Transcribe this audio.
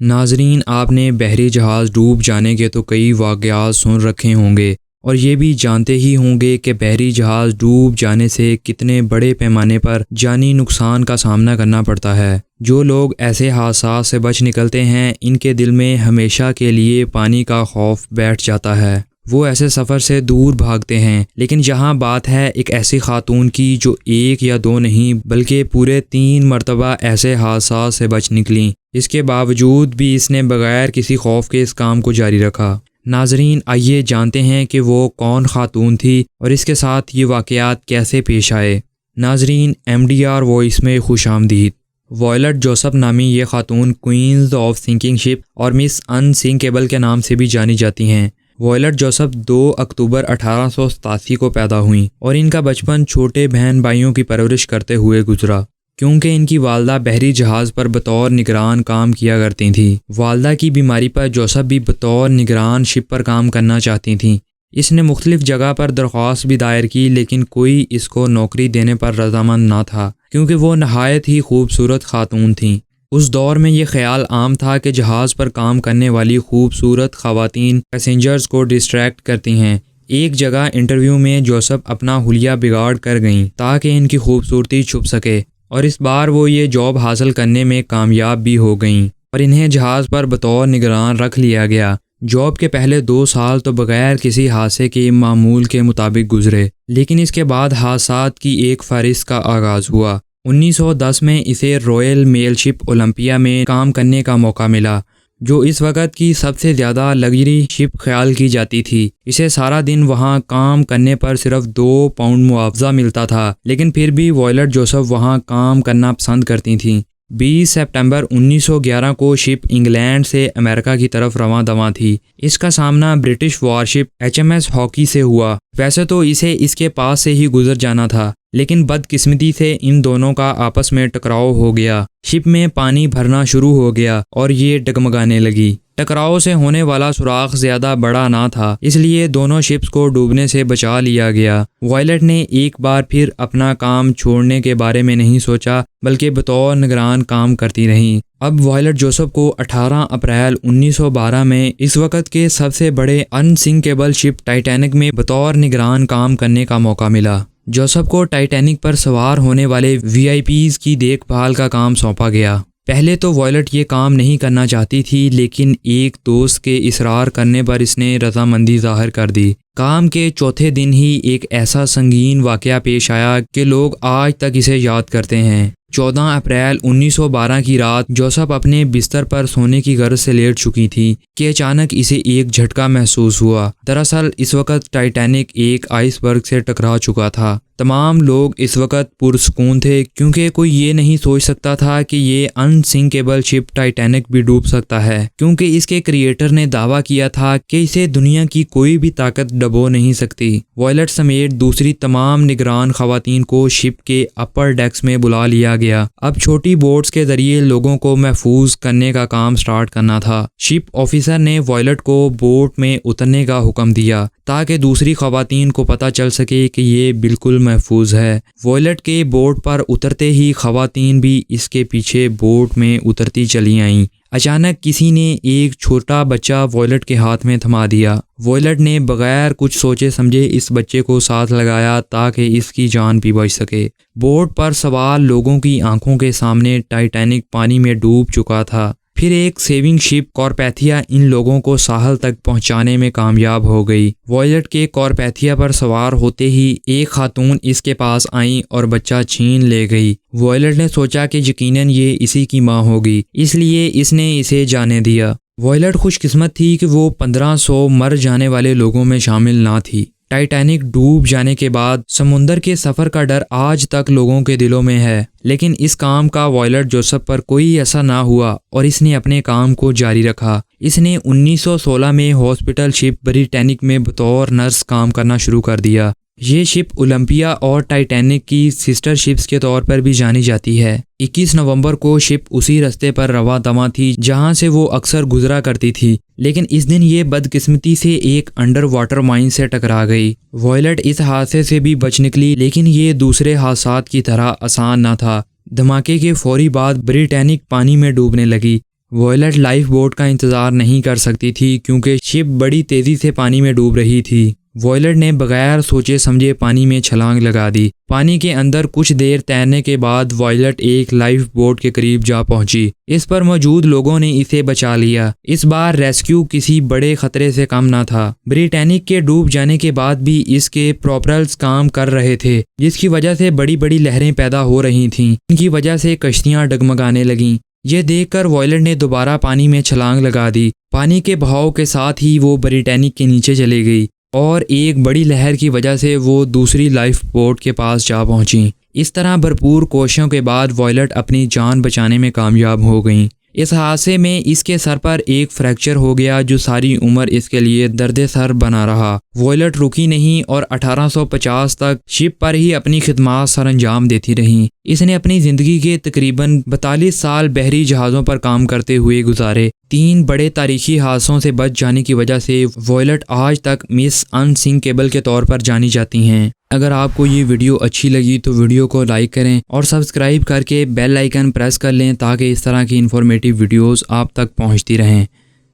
ناظرین، آپ نے بحری جہاز ڈوب جانے کے تو کئی واقعات سن رکھے ہوں گے اور یہ بھی جانتے ہی ہوں گے کہ بحری جہاز ڈوب جانے سے کتنے بڑے پیمانے پر جانی نقصان کا سامنا کرنا پڑتا ہے۔ جو لوگ ایسے حادثات سے بچ نکلتے ہیں ان کے دل میں ہمیشہ کے لیے پانی کا خوف بیٹھ جاتا ہے، وہ ایسے سفر سے دور بھاگتے ہیں۔ لیکن جہاں بات ہے ایک ایسی خاتون کی جو ایک یا دو نہیں بلکہ پورے 3 مرتبہ ایسے حادثات سے بچ نکلیں، اس کے باوجود بھی اس نے بغیر کسی خوف کے اس کام کو جاری رکھا۔ ناظرین، آئیے جانتے ہیں کہ وہ کون خاتون تھی اور اس کے ساتھ یہ واقعات کیسے پیش آئے۔ ناظرین، MDR وائس میں خوش آمدید۔ وائلٹ جوسف نامی یہ خاتون کوئینز آف سنکنگ شپ اور مس انسنکیبل کے نام سے بھی جانی جاتی ہیں۔ وائلٹ جوسف 2 اکتوبر 1887 کو پیدا ہوئیں اور ان کا بچپن چھوٹے بہن بھائیوں کی پرورش کرتے ہوئے گزرا، کیونکہ ان کی والدہ بحری جہاز پر بطور نگران کام کیا کرتی تھیں۔ والدہ کی بیماری پر جوسف بھی بطور نگران شپ پر کام کرنا چاہتی تھیں۔ اس نے مختلف جگہ پر درخواست بھی دائر کی لیکن کوئی اس کو نوکری دینے پر رضامند نہ تھا، کیونکہ وہ نہایت ہی خوبصورت خاتون تھیں۔ اس دور میں یہ خیال عام تھا کہ جہاز پر کام کرنے والی خوبصورت خواتین پیسنجرز کو ڈسٹریکٹ کرتی ہیں۔ ایک جگہ انٹرویو میں جوسف اپنا حلیہ بگاڑ کر گئیں تاکہ ان کی خوبصورتی چھپ سکے، اور اس بار وہ یہ جاب حاصل کرنے میں کامیاب بھی ہو گئیں اور انہیں جہاز پر بطور نگران رکھ لیا گیا۔ جاب کے پہلے 2 سال تو بغیر کسی حادثے کے معمول کے مطابق گزرے، لیکن اس کے بعد حادثات کی ایک فہرست کا آغاز ہوا۔ 1910 میں اسے رائل میل شپ اولمپیا میں کام کرنے کا موقع ملا، جو اس وقت کی سب سے زیادہ لگژری شپ خیال کی جاتی تھی۔ اسے سارا دن وہاں کام کرنے پر صرف 2 پاؤنڈ معاوضہ ملتا تھا، لیکن پھر بھی وائلٹ جوسف وہاں کام کرنا پسند کرتی تھیں۔ 20 سپٹمبر 1911 کو شپ انگلینڈ سے امریکہ کی طرف رواں دواں تھی۔ اس کا سامنا برٹش وارشپ HMS ہاکی سے ہوا۔ ویسے تو اسے اس کے پاس سے ہی گزر جانا تھا، لیکن بدقسمتی سے ان دونوں کا آپس میں ٹکراؤ ہو گیا۔ شپ میں پانی بھرنا شروع ہو گیا اور یہ ڈگمگانے لگی۔ ٹکراؤ سے ہونے والا سوراخ زیادہ بڑا نہ تھا، اس لیے دونوں شپس کو ڈوبنے سے بچا لیا گیا۔ وائلٹ نے ایک بار پھر اپنا کام چھوڑنے کے بارے میں نہیں سوچا، بلکہ بطور نگران کام کرتی رہیں۔ اب وائلٹ جوسف کو 18 اپریل 1912 میں اس وقت کے سب سے بڑے انسنکیبل شپ ٹائٹینک میں بطور نگران کام کرنے کا موقع ملا۔ جوسف کو ٹائٹینک پر سوار ہونے والے VIPs کی دیکھ بھال کا کام سونپا گیا۔ پہلے تو وائلٹ یہ کام نہیں کرنا چاہتی تھی، لیکن ایک دوست کے اصرار کرنے پر اس نے رضامندی ظاہر کر دی۔ کام کے چوتھے دن ہی ایک ایسا سنگین واقعہ پیش آیا کہ لوگ آج تک اسے یاد کرتے ہیں۔ 14 اپریل 1912 کی رات جوسف اپنے بستر پر سونے کی غرض سے لیٹ چکی تھی کہ اچانک اسے ایک جھٹکا محسوس ہوا۔ دراصل اس وقت ٹائٹینک ایک آئس برگ سے ٹکرا چکا تھا۔ تمام لوگ اس وقت پرسکون تھے، کیونکہ کوئی یہ نہیں سوچ سکتا تھا کہ یہ انسنکیبل شپ ٹائٹینک بھی ڈوب سکتا ہے، کیونکہ اس کے کریٹر نے دعویٰ کیا تھا کہ اسے دنیا کی کوئی بھی طاقت ڈبو نہیں سکتی۔ وائلٹ سمیت دوسری تمام نگران خواتین کو شپ کے اپر ڈیکس میں بلا لیا گیا۔ اب چھوٹی بوٹس کے ذریعے لوگوں کو محفوظ کرنے کا کام سٹارٹ کرنا تھا۔ شپ آفیسر نے وائلٹ کو بوٹ میں اترنے کا حکم دیا تاکہ دوسری خواتین کو پتہ چل سکے کہ یہ بالکل محفوظ ہے۔ وائلٹ کے بوٹ پر اترتے ہی خواتین بھی اس کے پیچھے بوٹ میں اترتی چلی آئیں۔ اچانک کسی نے ایک چھوٹا بچہ وائلٹ کے ہاتھ میں تھما دیا۔ وائلٹ نے بغیر کچھ سوچے سمجھے اس بچے کو ساتھ لگایا تاکہ اس کی جان بھی بچ سکے۔ بوٹ پر سوار لوگوں کی آنکھوں کے سامنے ٹائٹینک پانی میں ڈوب چکا تھا۔ پھر ایک سیونگ شپ کارپیتھیا ان لوگوں کو ساحل تک پہنچانے میں کامیاب ہو گئی۔ وائلٹ کے کارپیتھیا پر سوار ہوتے ہی ایک خاتون اس کے پاس آئیں اور بچہ چھین لے گئی۔ وائلٹ نے سوچا کہ یقیناً یہ اسی کی ماں ہوگی، اس لیے اس نے اسے جانے دیا۔ وائلٹ خوش قسمت تھی کہ وہ 1500 مر جانے والے لوگوں میں شامل نہ تھی۔ ٹائٹینک ڈوب جانے کے بعد سمندر کے سفر کا ڈر آج تک لوگوں کے دلوں میں ہے، لیکن اس کام کا وائلٹ جوسف پر کوئی اثر نہ ہوا اور اس نے اپنے کام کو جاری رکھا۔ اس نے 1916 میں ہاسپٹل شپ بریٹینک میں بطور نرس کام کرنا شروع کر دیا۔ یہ شپ اولمپیا اور ٹائٹینک کی سسٹر شپس کے طور پر بھی جانی جاتی ہے۔ 21 نومبر کو شپ اسی رستے پر رواں دواں تھی جہاں سے وہ اکثر گزرا کرتی تھی، لیکن اس دن یہ بدقسمتی سے ایک انڈر واٹر مائن سے ٹکرا گئی۔ وائلٹ اس حادثے سے بھی بچ نکلی، لیکن یہ دوسرے حادثات کی طرح آسان نہ تھا۔ دھماکے کے فوری بعد بریٹینک پانی میں ڈوبنے لگی۔ وائلٹ لائف بوٹ کا انتظار نہیں کر سکتی تھی کیونکہ شپ بڑی تیزی سے پانی میں ڈوب رہی تھی۔ وائلٹ نے بغیر سوچے سمجھے پانی میں چھلانگ لگا دی۔ پانی کے اندر کچھ دیر تیرنے کے بعد وائلٹ ایک لائف بوٹ کے قریب جا پہنچی۔ اس پر موجود لوگوں نے اسے بچا لیا۔ اس بار ریسکیو کسی بڑے خطرے سے کم نہ تھا۔ بریٹینک کے ڈوب جانے کے بعد بھی اس کے پروپیلرز کام کر رہے تھے، جس کی وجہ سے بڑی بڑی لہریں پیدا ہو رہی تھیں۔ ان کی وجہ سے کشتیاں ڈگمگانے لگیں۔ یہ دیکھ کر وائلٹ نے دوبارہ پانی میں چھلانگ لگا دی۔ پانی کے بہاؤ کے ساتھ ہی وہ بریٹینک کے نیچے چلی گئی اور ایک بڑی لہر کی وجہ سے وہ دوسری لائف بوٹ کے پاس جا پہنچیں۔ اس طرح بھرپور کوششوں کے بعد وائلٹ اپنی جان بچانے میں کامیاب ہو گئیں۔ اس حادثے میں اس کے سر پر ایک فریکچر ہو گیا جو ساری عمر اس کے لیے درد سر بنا رہا۔ وائلٹ رکی نہیں اور 1850 تک شپ پر ہی اپنی خدمات سر انجام دیتی رہیں۔ اس نے اپنی زندگی کے تقریباً 42 سال بحری جہازوں پر کام کرتے ہوئے گزارے۔ 3 بڑے تاریخی حادثوں سے بچ جانے کی وجہ سے وائلٹ آج تک مس انسنکیبل کے طور پر جانی جاتی ہیں۔ اگر آپ کو یہ ویڈیو اچھی لگی تو ویڈیو کو لائک کریں اور سبسکرائب کر کے بیل آئیکن پریس کر لیں تاکہ اس طرح کی انفارمیٹیو ویڈیوز آپ تک پہنچتی رہیں۔